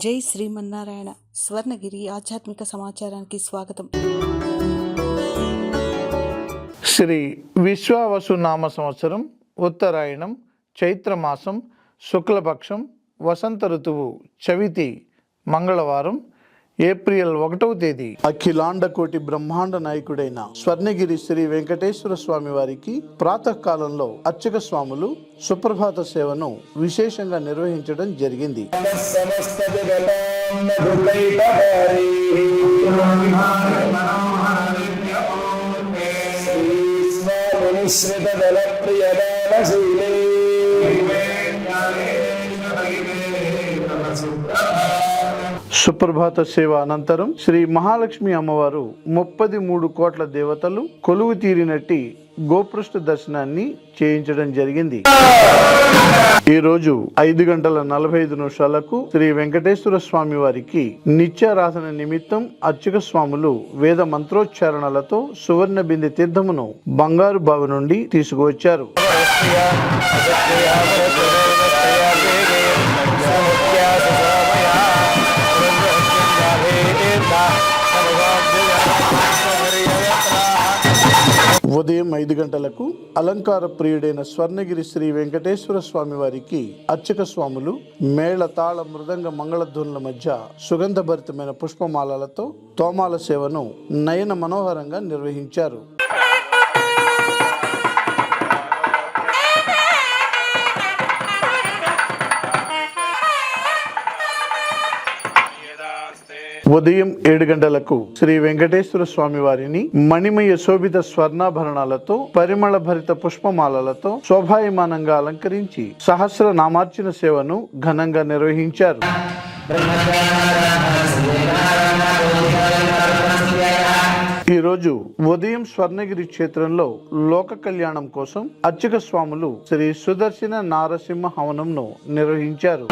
జై శ్రీమన్నారాయణ. స్వర్ణగిరి ఆధ్యాత్మిక సమాచారానికి స్వాగతం. శ్రీ విశ్వావసు నామ సంవత్సరం, ఉత్తరాయణం, చైత్రమాసం, శుక్లపక్షం, వసంత ఋతువు, చవితి, మంగళవారం, ఏప్రిల్ 1వ తేదీ. అఖిలాండ కోటి బ్రహ్మాండ నాయకుడైన స్వర్ణగిరి శ్రీ వెంకటేశ్వర స్వామి వారికి ప్రాతకాలంలో అర్చక స్వాములు సుప్రభాత సేవను విశేషంగా నిర్వహించడం జరిగింది. సుప్రభాత సేవ అనంతరం శ్రీ మహాలక్ష్మి అమ్మవారు 33 కోట్ల దేవతలు కొలువు తీరినట్టి గోపృష్ఠ దర్శనాన్ని చేయించడం జరిగింది. ఈ రోజు 5:45 శ్రీ వెంకటేశ్వర స్వామి వారికి నిత్యారాధన నిమిత్తం అర్చక స్వాములు వేద మంత్రోచ్చారణలతో సువర్ణ బిందె తీర్థమును బంగారు బావి నుండి తీసుకువచ్చారు. ఉదయం 5 గంటలకు అలంకార ప్రియుడైన స్వర్ణగిరి శ్రీ వెంకటేశ్వర స్వామి వారికి అర్చక స్వాములు మేళ తాళ మృదంగ మంగళధ్వనుల మధ్య సుగంధభరితమైన పుష్పమాలలతో తోమాల సేవను నయన మనోహరంగా నిర్వహించారు. ఉదయం 7 గంటలకు శ్రీ వెంకటేశ్వర స్వామి వారిని మణిమయ శోభిత స్వర్ణాభరణాలతో పరిమళ భరిత పుష్పమాలలతో శోభాయమానంగా అలంకరించి సహస్ర నామార్చన సేవను ఘనంగా నిర్వహించారు. ఈ రోజు ఉదయం స్వర్ణగిరి క్షేత్రంలో లోక కళ్యాణం కోసం అర్చక స్వాములు శ్రీ సుదర్శన నారసింహ హవనంను నిర్వహించారు.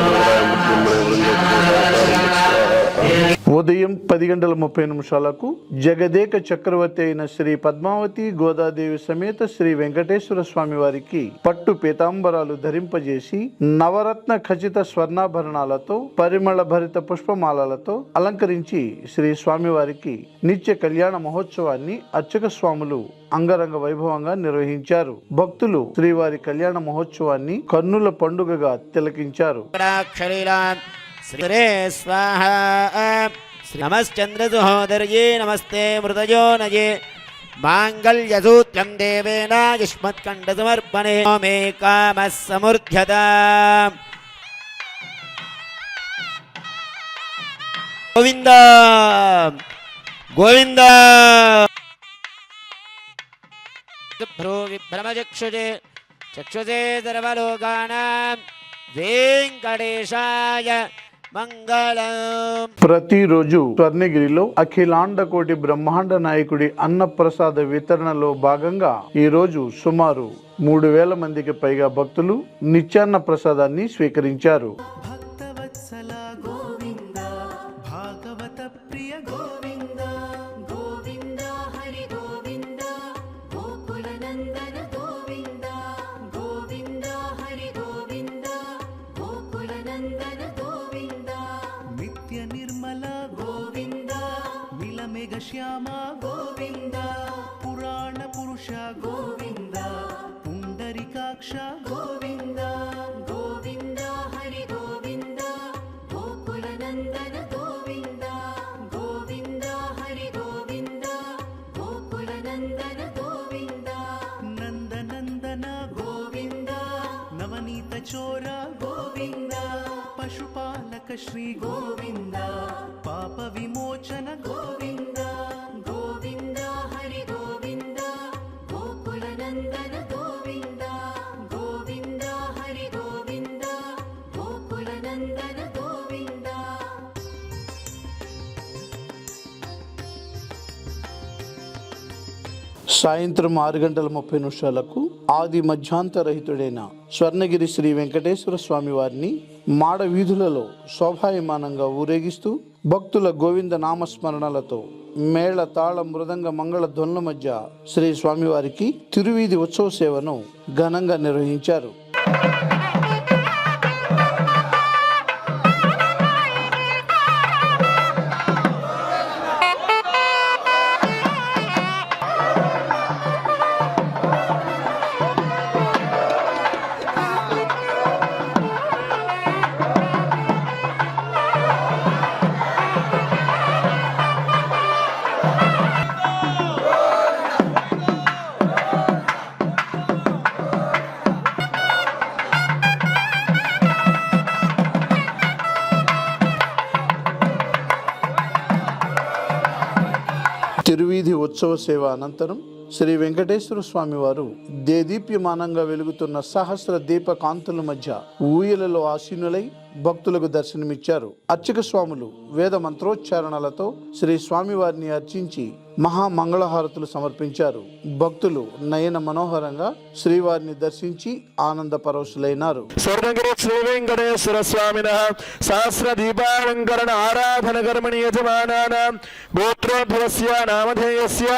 ఉదయం 10:30 జగదేక చక్రవర్తి అయిన శ్రీ పద్మావతి గోదాదేవి సమేత శ్రీ వెంకటేశ్వర స్వామి వారికి పట్టు పీతాంబరాలు ధరింపజేసి నవరత్న ఖచ్చిత స్వర్ణాభరణాలతో పరిమళ భరిత పుష్పమాలలతో అలంకరించి శ్రీ స్వామి వారికి నిత్య కళ్యాణ మహోత్సవాన్ని అర్చక స్వాములు అంగరంగ వైభవంగా నిర్వహించారు. భక్తులు శ్రీవారి కళ్యాణ మహోత్సవాన్ని కన్నుల పండుగగా తిలకించారు. నమశ్చంద్రసుహోదర్యే నమస్తే మృతయో నయే మాంగళ్యసూత్రం దేవేన యుష్మత్కంఠ సమర్పణే మే కామః సమృద్ధ్యత. గోవింద గోవింద. భ్రూ విభ్రమచక్షుషే చక్షుషే సర్వలోకానాం వెంకటేశాయ మంగళం. ప్రతిరోజు స్వర్ణగిరిలో అఖిలాండ కోటి బ్రహ్మాండ నాయకుడి అన్నప్రసాద వితరణలో భాగంగా ఈ రోజు సుమారు 3000 మందికి పైగా భక్తులు నిత్యాన్న ప్రసాదాన్ని స్వీకరించారు. శ్యామ గోవింద, పురాణ పురుష గోవింద, పుండరీకాక్ష గోవింద, గోవింద హరి గోవింద, గోకుల నందన గోవింద, గోవింద హరి గోవింద, గోకుల నందన గోవింద, నందనందన గోవింద, నవనీత చోర గోవింద, పశుపాలక శ్రీ గోవింద, పాప విమోచన గోవింద, గోవింద హరి గోవింద, గోకుల నందన గోవింద, గోవింద హరి గోవింద, గోకుల నందన గోవింద. సాయంత్రం 6:30 ఆది మధ్యాంతరహితుడైన స్వర్ణగిరి శ్రీ వెంకటేశ్వర స్వామి వారిని మాడ వీధులలో శోభాయమానంగా ఊరేగిస్తూ భక్తుల గోవింద నామస్మరణలతో మేళ తాళ మృదంగ మంగళ ధ్వనుల మధ్య శ్రీ స్వామివారికి తిరువీధి ఉత్సవ సేవను ఘనంగా నిర్వహించారు. ఉత్సవ సేవ అనంతరం శ్రీ వెంకటేశ్వర స్వామి వారు దేదీప్యమానంగా వెలుగుతున్న సహస్ర దీప కాంతుల మధ్య ఊయలలో ఆసీనులై భక్తులకు దర్శనమిచ్చారు. అర్చక స్వాములు వేద మంత్రోచ్చారణలతో శ్రీ స్వామి వారిని అర్చించి మహామంగళహారతులు సమర్పించారు. భక్తులు నయన మనోహరంగా శ్రీవారిని దర్శించి ఆనంద పరవశులైనారు. స్వర్ణగిరి శ్రీ వెంకటేశ్వర స్వామిన సహస్ర దీపాలంకరణ ఆరాధన కర్మణి యజమానానాం గోత్రోద్భవస్య నామధేయస్య